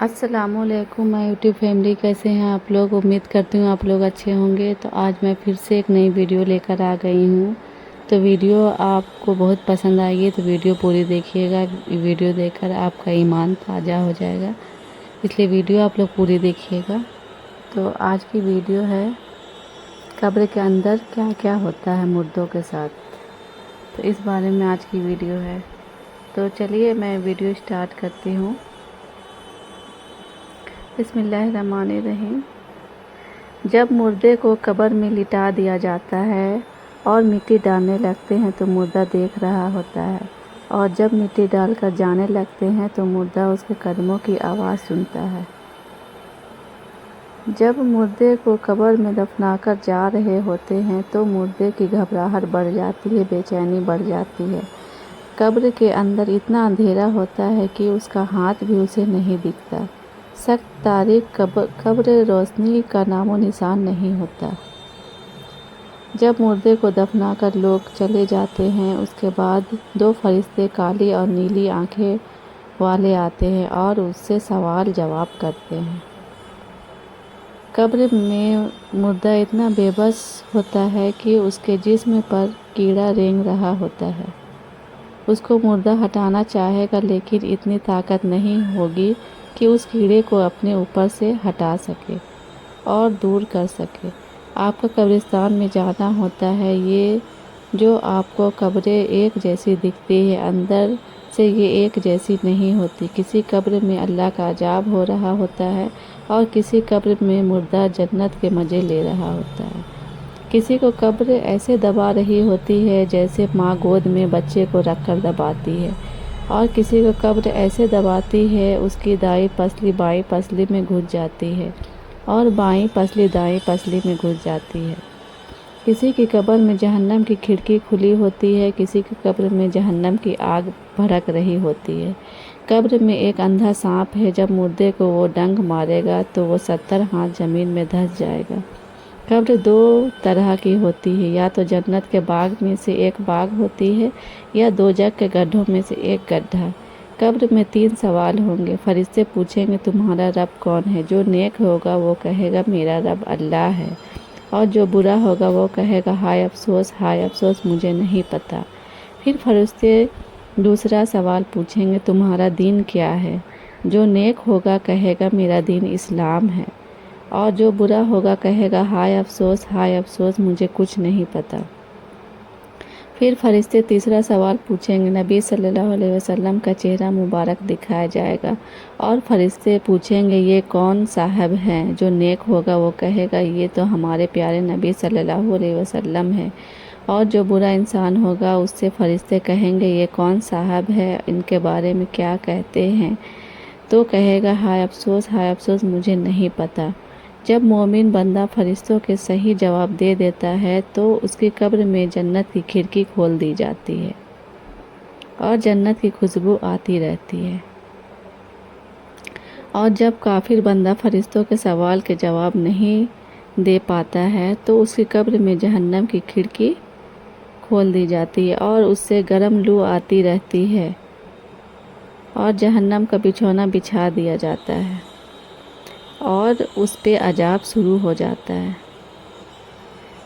अस्सलाम वालेकुम my YouTube family, कैसे हैं आप लोग। उम्मीद करती हूँ आप लोग अच्छे होंगे। तो आज मैं फिर से एक नई वीडियो लेकर आ गई हूँ। तो वीडियो आपको बहुत पसंद आएगी, तो वीडियो पूरी देखिएगा। वीडियो देखकर आपका ईमान ताज़ा हो जाएगा, इसलिए वीडियो आप लोग पूरी देखिएगा। तो आज की वीडियो है कब्र के अंदर क्या क्या होता है मुर्दों के साथ, तो इस बारे में आज की वीडियो है। तो चलिए मैं वीडियो स्टार्ट करती हूँ। बिस्मिल्लाहिर्रहमानिर्रहीम। जब मुर्दे को कब्र में लिटा दिया जाता है और मिट्टी डालने लगते हैं तो मुर्दा देख रहा होता है, और जब मिट्टी डालकर जाने लगते हैं तो मुर्दा उसके कदमों की आवाज़ सुनता है। जब मुर्दे को कब्र में दफनाकर जा रहे होते हैं तो मुर्दे की घबराहट बढ़ जाती है, बेचैनी बढ़ जाती है। कब्र के अंदर इतना अंधेरा होता है कि उसका हाथ भी उसे नहीं दिखता। सख्त तारीक कब्र रोशनी का नामो निशान नहीं होता। जब मुर्दे को दफनाकर लोग चले जाते हैं, उसके बाद दो फरिश्ते काली और नीली आंखें वाले आते हैं और उससे सवाल जवाब करते हैं। कब्र में मुर्दा इतना बेबस होता है कि उसके जिस्म पर कीड़ा रेंग रहा होता है। उसको मुर्दा हटाना चाहेगा, लेकिन इतनी ताकत नहीं होगी कि उस कीड़े को अपने ऊपर से हटा सके और दूर कर सके। आपका कब्रिस्तान में जाना होता है। ये जो आपको कब्रें एक जैसी दिखती है, अंदर से ये एक जैसी नहीं होती। किसी कब्र में अल्लाह का अजाब हो रहा होता है और किसी कब्र में मुर्दा जन्नत के मज़े ले रहा होता है। किसी को कब्र ऐसे दबा रही होती है जैसे माँ गोद में बच्चे को रखकर दबाती है, और किसी को कब्र ऐसे दबाती है उसकी दाईं पसली बाईं पसली में घुस जाती है और बाईं पसली दाईं पसली में घुस जाती है। किसी की कब्र में जहन्नम की खिड़की खुली होती है, किसी की कब्र में जहन्नम की आग भड़क रही होती है। कब्र में एक अंधा सांप है, जब मुर्दे को वो डंक मारेगा तो वो 70 हाथ ज़मीन में धंस जाएगा। कब्र दो तरह की होती है, या तो जन्नत के बाग में से एक बाग होती है या दोजख के गड्ढों में से एक गड्ढा। कब्र में 3 सवाल होंगे। फरिश्ते पूछेंगे तुम्हारा रब कौन है। जो नेक होगा वो कहेगा मेरा रब अल्लाह है, और जो बुरा होगा वो कहेगा हाय अफसोस मुझे नहीं पता। फिर फरिश्ते दूसरा सवाल पूछेंगे तुम्हारा दीन क्या है। जो नेक होगा कहेगा मेरा दीन इस्लाम है, और जो बुरा होगा कहेगा हाय अफसोस मुझे कुछ नहीं पता। फिर फरिश्ते तीसरा सवाल पूछेंगे। नबी सल्लल्लाहु अलैहि वसल्लम का चेहरा मुबारक दिखाया जाएगा और फरिश्ते पूछेंगे ये कौन साहब हैं। जो नेक होगा वो कहेगा ये तो हमारे प्यारे नबी सल्लल्लाहु अलैहि वसल्लम है, और जो बुरा इंसान होगा उससे फरिश्ते कहेंगे ये कौन साहब है, इनके बारे में क्या कहते हैं। तो कहेगा हाय अफसोस मुझे नहीं पता। जब मोमिन बंदा फरिश्तों के सही जवाब दे देता है तो उसकी कब्र में जन्नत की खिड़की खोल दी जाती है और जन्नत की खुशबू आती रहती है। और जब काफिर बंदा फरिश्तों के सवाल के जवाब नहीं दे पाता है तो उसकी कब्र में जहन्नम की खिड़की खोल दी जाती है और उससे गर्म लू आती रहती है और जहन्नम का बिछौना बिछा दिया जाता है और उस पे अजाब शुरू हो जाता है।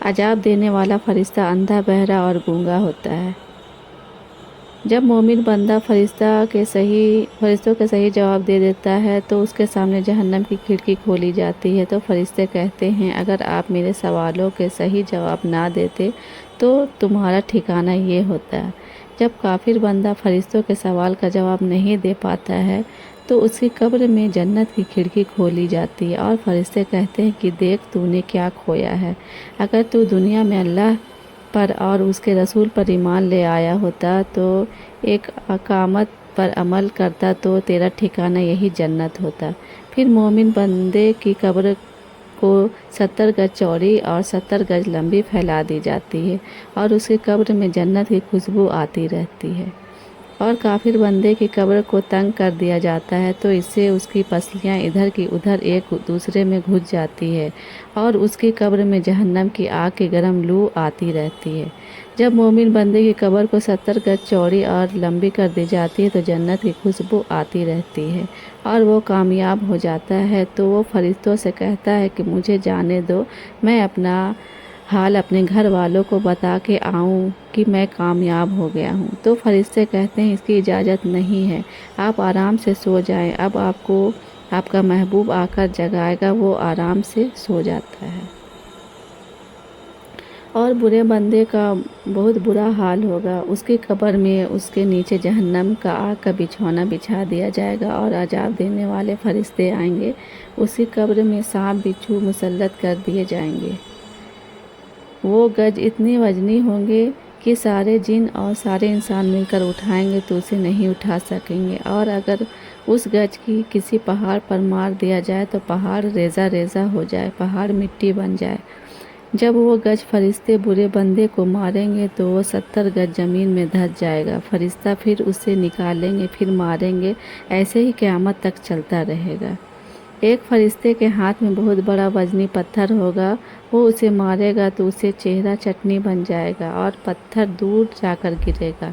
अजाब देने वाला फरिश्ता अंधा, बहरा और गूंगा होता है। जब मोमिन बंदा फरिश्तों के सही जवाब दे देता है तो उसके सामने जहन्नम की खिड़की खोली जाती है। तो फरिश्ते कहते हैं अगर आप मेरे सवालों के सही जवाब ना देते तो तुम्हारा ठिकाना ये होता है। जब काफिर बंदा फरिश्तों के सवाल का जवाब नहीं दे पाता है तो उसकी कब्र में जन्नत की खिड़की खोली जाती है और फरिश्ते कहते हैं कि देख तूने क्या खोया है। अगर तू दुनिया में अल्लाह पर और उसके रसूल पर ईमान ले आया होता तो एक अकामत पर अमल करता तो तेरा ठिकाना यही जन्नत होता। फिर मोमिन बंदे की कब्र को 70 गज चौड़ी और 70 गज लंबी फैला दी जाती है और उसकी कब्र में जन्नत की खुशबू आती रहती है। اور کافر بندے کی قبر کو تنگ کر دیا جاتا ہے تو اس سے اس کی پسلیاں ادھر کی ادھر ایک دوسرے میں گھس جاتی ہے اور اس کی قبر میں جہنم کی آگ کی گرم لو آتی رہتی ہے۔ جب مومن بندے کی قبر کو 70 گز چوڑی اور لمبی کر دی جاتی ہے تو جنت کی خوشبو آتی رہتی ہے اور وہ کامیاب ہو جاتا ہے تو وہ فرشتوں سے کہتا ہے کہ مجھے جانے دو، میں اپنا حال اپنے گھر والوں کو بتا کے آؤں کہ میں کامیاب ہو گیا ہوں۔ تو فرشتے کہتے ہیں اس کی اجازت نہیں ہے، آپ آرام سے سو جائیں، اب آپ کو آپ کا محبوب آ کر جگائے گا۔ وہ آرام سے سو جاتا ہے اور برے بندے کا بہت برا حال ہوگا، اس کی قبر میں اس کے نیچے جہنم کا آگ کا بچھونا بچھا دیا جائے گا اور عذاب دینے والے فرشتے آئیں گے، اس کی قبر میں سانپ بچھو مسلط کر دیے جائیں گے۔ وہ گج اتنے وزنی ہوں گے کہ سارے جن اور سارے انسان مل کر اٹھائیں گے تو اسے نہیں اٹھا سکیں گے، اور اگر اس گج کی کسی پہاڑ پر مار دیا جائے تو پہاڑ ریزہ ریزہ ہو جائے، پہاڑ مٹی بن جائے۔ جب وہ گج فرشتے برے بندے کو ماریں گے تو وہ 70 گز زمین میں دھس جائے گا، فرشتہ پھر اسے نکالیں گے، پھر ماریں گے، ایسے ہی قیامت تک چلتا رہے گا۔ ایک فرشتے کے ہاتھ میں بہت بڑا وزنی پتھر ہوگا، وہ اسے مارے گا تو اسے چہرہ چٹنی بن جائے گا اور پتھر دور جا کر گرے گا۔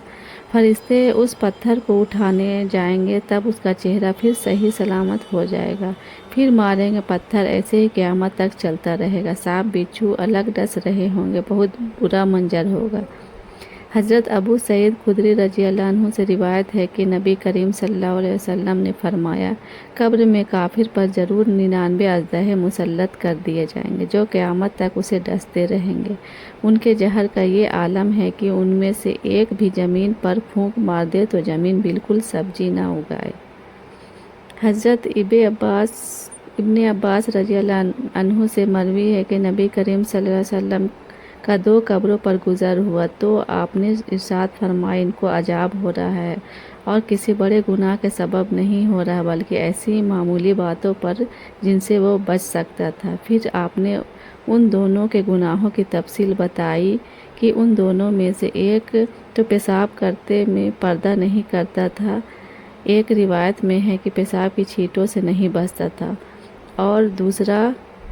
فرشتے اس پتھر کو اٹھانے جائیں گے تب اس کا چہرہ پھر صحیح سلامت ہو جائے گا، پھر ماریں گے پتھر، ایسے ہی قیامت تک چلتا رہے گا۔ سانپ بچھو الگ ڈس رہے ہوں گے، بہت برا منظر ہوگا۔ حضرت ابو سعید خدری رضی اللہ عنہ سے روایت ہے کہ نبی کریم صلی اللہ علیہ وسلم نے فرمایا، قبر میں کافر پر ضرور 99 اژدہے مسلط کر دیے جائیں گے جو قیامت تک اسے ڈستے رہیں گے۔ ان کے زہر کا یہ عالم ہے کہ ان میں سے ایک بھی زمین پر پھونک مار دے تو زمین بالکل سبزی نہ اگائے۔ حضرت ابن عباس رضی اللہ عنہ سے مروی ہے کہ نبی کریم صلی اللہ علیہ وسلم کا 2 قبروں پر گزر ہوا تو آپ نے ارشاد فرمایا، ان کو عذاب ہو رہا ہے اور کسی بڑے گناہ کے سبب نہیں ہو رہا بلکہ ایسی معمولی باتوں پر جن سے وہ بچ سکتا تھا۔ پھر آپ نے ان دونوں کے گناہوں کی تفصیل بتائی کہ ان دونوں میں سے ایک تو پیشاب کرتے میں پردہ نہیں کرتا تھا، ایک روایت میں ہے کہ پیشاب کی چھینٹوں سے نہیں بچتا تھا، اور دوسرا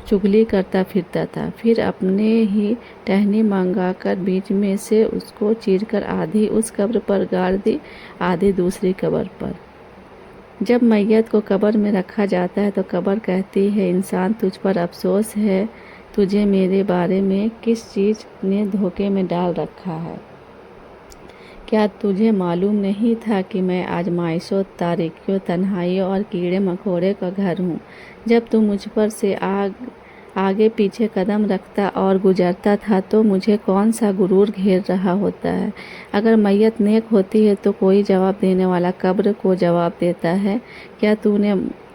چغلی کرتا پھرتا تھا، پھر اپنے ہی ٹہنی منگا کر بیچ میں سے اس کو چیر کر آدھی اس قبر پر گاڑ دی، آدھی دوسری قبر پر۔ جب میت کو قبر میں رکھا جاتا ہے تو قبر کہتی ہے، انسان تجھ پر افسوس ہے، تجھے میرے بارے میں کس چیز نے دھوکے میں ڈال رکھا ہے؟ کیا تجھے معلوم نہیں تھا کہ میں آزمائشوں، تاریکیوں، تنہائیوں اور کیڑے مکوڑے کا گھر ہوں؟ جب تو مجھ پر سے آگے پیچھے قدم رکھتا اور گزرتا تھا تو مجھے کون سا غرور گھیر رہا ہوتا ہے؟ اگر میت نیک ہوتی ہے تو کوئی جواب دینے والا قبر کو جواب دیتا ہے، کیا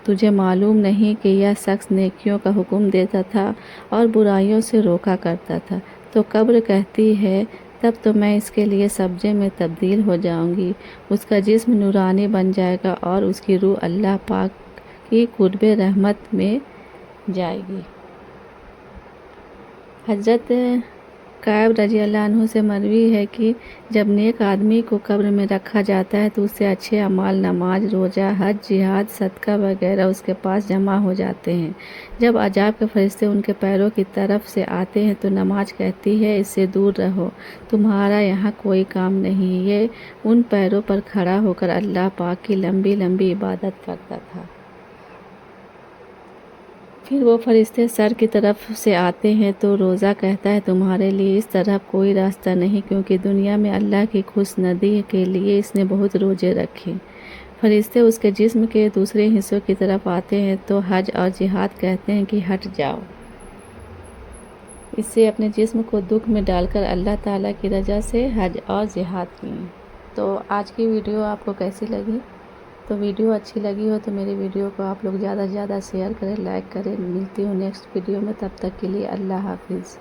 تجھے معلوم نہیں کہ یہ شخص نیکیوں کا حکم دیتا تھا اور برائیوں سے روکا کرتا تھا؟ تو قبر کہتی ہے، تب تو میں اس کے لیے سبزے میں تبدیل ہو جاؤں گی، اس کا جسم نورانی بن جائے گا اور اس کی روح اللہ پاک کی قرب رحمت میں جائے گی۔ حضرت کعب رضی اللہ عنہ سے مروی ہے کہ جب نیک آدمی کو قبر میں رکھا جاتا ہے تو اس سے اچھے اعمال، نماز، روزہ، حج، جہاد، صدقہ وغیرہ اس کے پاس جمع ہو جاتے ہیں۔ جب عذاب کے فرشتے ان کے پیروں کی طرف سے آتے ہیں تو نماز کہتی ہے، اس سے دور رہو، تمہارا یہاں کوئی کام نہیں۔ یہ ان پیروں پر کھڑا ہو کر اللہ پاک کی لمبی لمبی عبادت کرتا تھا۔ پھر وہ فرشتے سر کی طرف سے آتے ہیں تو روزہ کہتا ہے، تمہارے لیے اس طرف کوئی راستہ نہیں، کیونکہ دنیا میں اللہ کی خوش ندی کے لیے اس نے بہت روزے رکھے۔ فرشتے اس کے جسم کے دوسرے حصوں کی طرف آتے ہیں تو حج اور جہاد کہتے ہیں کہ ہٹ جاؤ، اس سے اپنے جسم کو دکھ میں ڈال کر اللہ تعالیٰ کی رضا سے حج اور جہاد کیے۔ تو آج کی ویڈیو آپ کو کیسی لگی؟ تو ویڈیو اچھی لگی ہو تو میری ویڈیو کو آپ لوگ زیادہ سے زیادہ شیئر کریں، لائک کریں۔ ملتی ہوں نیکسٹ ویڈیو میں، تب تک کے لیے اللہ حافظ۔